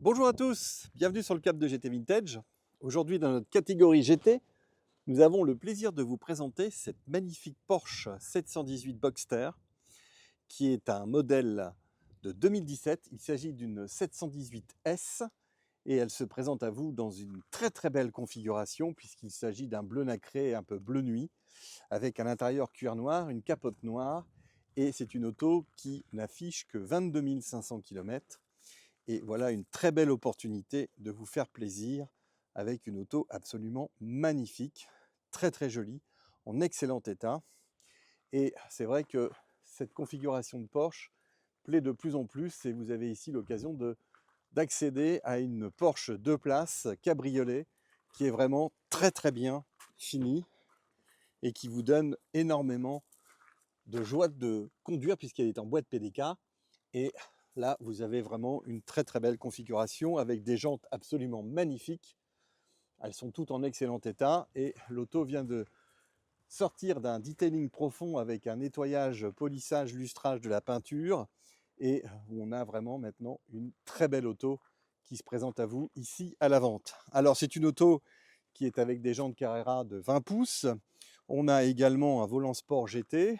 Bonjour à tous, bienvenue sur le Cap de GT Vintage. Aujourd'hui dans notre catégorie GT, nous avons le plaisir de vous présenter cette magnifique Porsche 718 Boxster qui est un modèle de 2017. Il s'agit d'une 718S et elle se présente à vous dans une très belle configuration puisqu'il s'agit d'un bleu nacré un peu bleu nuit avec un intérieur cuir noir, une capote noire et c'est une auto qui n'affiche que 22 500 km. Et voilà une très belle opportunité de vous faire plaisir avec une auto absolument magnifique, très jolie, en excellent état. Et c'est vrai que cette configuration de Porsche plaît de plus en plus et vous avez ici l'occasion d'accéder à une Porsche 2 places cabriolet qui est vraiment très bien finie et qui vous donne énormément de joie de conduire puisqu'elle est en boîte PDK. Et là, vous avez vraiment une très belle configuration avec des jantes absolument magnifiques. Elles sont toutes en excellent état et l'auto vient de sortir d'un detailing profond avec un nettoyage, polissage, lustrage de la peinture et on a vraiment maintenant une très belle auto qui se présente à vous ici à la vente. Alors c'est une auto qui est avec des jantes Carrera de 20 pouces. On a également un volant sport GT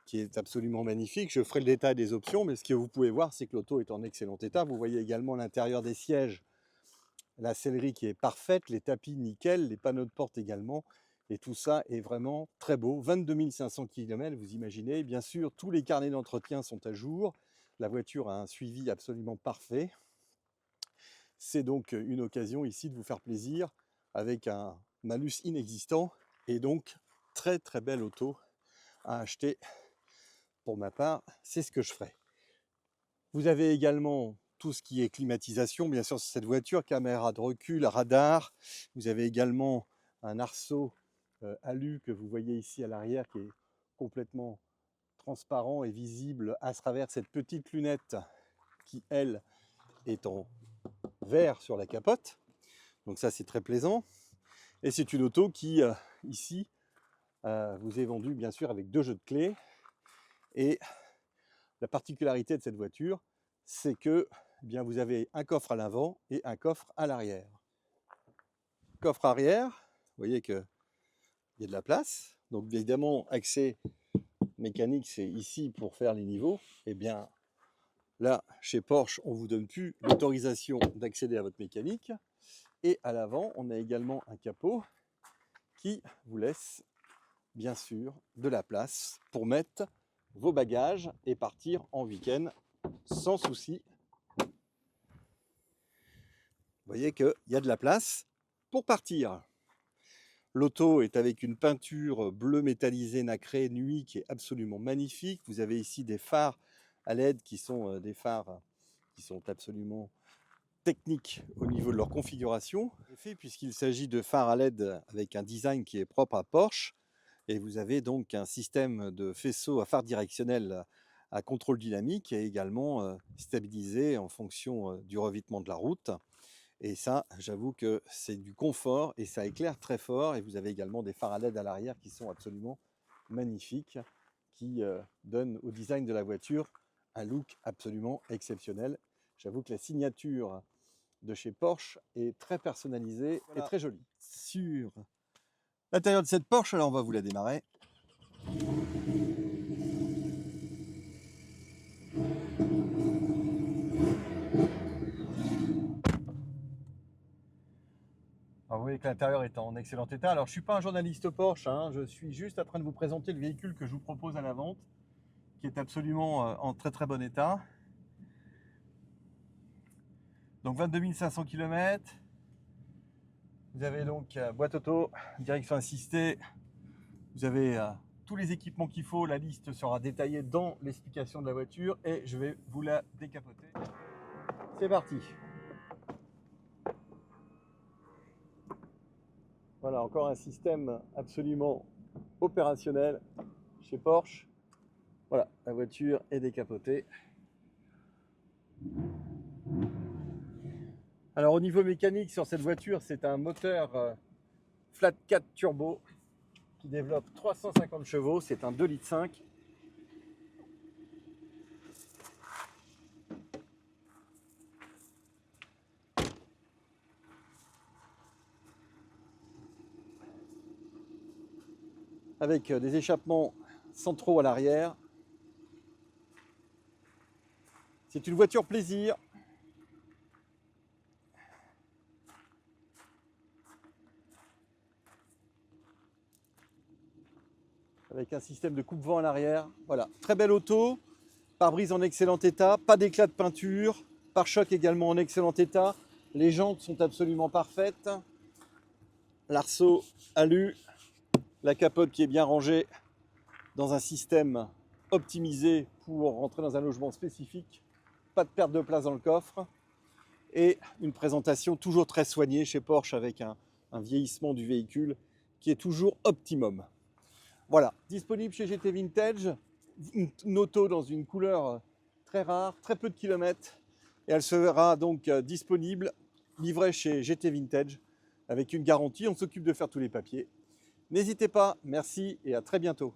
qui est absolument magnifique. Je ferai le détail des options, mais ce que vous pouvez voir, c'est que l'auto est en excellent état. Vous voyez également l'intérieur des sièges, la sellerie qui est parfaite, les tapis nickel, les panneaux de porte également. Et tout ça est vraiment très beau. 22 500 km, vous imaginez. Bien sûr, tous les carnets d'entretien sont à jour. La voiture a un suivi absolument parfait. C'est donc une occasion ici de vous faire plaisir avec un malus inexistant. Et donc, très belle auto à acheter. Pour ma part, c'est ce que je ferai. Vous avez également tout ce qui est climatisation, bien sûr, sur cette voiture, caméra de recul, radar. Vous avez également un arceau alu que vous voyez ici à l'arrière qui est complètement transparent et visible à travers cette petite lunette qui, elle, est en verre sur la capote. Donc ça, c'est très plaisant. Et c'est une auto qui, ici, vous est vendue, bien sûr, avec 2 jeux de clés. Et la particularité de cette voiture, c'est que bien, vous avez un coffre à l'avant et un coffre à l'arrière. Coffre arrière, vous voyez qu'il y a de la place. Donc évidemment, accès mécanique, c'est ici pour faire les niveaux. Et bien là, chez Porsche, on ne vous donne plus l'autorisation d'accéder à votre mécanique. Et à l'avant, on a également un capot qui vous laisse bien sûr de la place pour mettre vos bagages et partir en week-end sans souci. Vous voyez qu'il y a de la place pour partir. L'auto est avec une peinture bleu métallisé nacré nuit qui est absolument magnifique. Vous avez ici des phares à LED qui sont des phares qui sont absolument techniques au niveau de leur configuration. Puisqu'il s'agit de phares à LED avec un design qui est propre à Porsche. Et vous avez donc un système de faisceau à phare directionnel à contrôle dynamique et également stabilisé en fonction du revêtement de la route. Et ça, j'avoue que c'est du confort et ça éclaire très fort. Et vous avez également des phares à LED à l'arrière qui sont absolument magnifiques, qui donnent au design de la voiture un look absolument exceptionnel. J'avoue que la signature de chez Porsche est très personnalisée et très jolie. Sur l'intérieur de cette Porsche, alors on va vous la démarrer. Alors vous voyez que l'intérieur est en excellent état. Alors je ne suis pas un journaliste Porsche, hein, je suis juste en train de vous présenter le véhicule que je vous propose à la vente, qui est absolument en très bon état. Donc 22 500 km. Vous avez donc boîte auto, direction assistée. Vous avez tous les équipements qu'il faut. La liste sera détaillée dans l'explication de la voiture et je vais vous la décapoter. C'est parti. Voilà, encore un système absolument opérationnel chez Porsche. Voilà, la voiture est décapotée. Alors au niveau mécanique sur cette voiture, c'est un moteur Flat 4 turbo qui développe 350 chevaux, c'est un 2,5 litres. avec des échappements centraux à l'arrière. C'est une voiture plaisir. Avec un système de coupe-vent à l'arrière. Voilà, très belle auto. Pare-brise en excellent état, pas d'éclat de peinture. Pare-choc également en excellent état. Les jantes sont absolument parfaites. L'arceau alu. La capote qui est bien rangée dans un système optimisé pour rentrer dans un logement spécifique. Pas de perte de place dans le coffre. Et une présentation toujours très soignée chez Porsche avec un vieillissement du véhicule qui est toujours optimum. Voilà, disponible chez GT Vintage, une auto dans une couleur très rare, très peu de kilomètres, et elle sera donc disponible, livrée chez GT Vintage, avec une garantie. On s'occupe de faire tous les papiers. N'hésitez pas, merci et à très bientôt.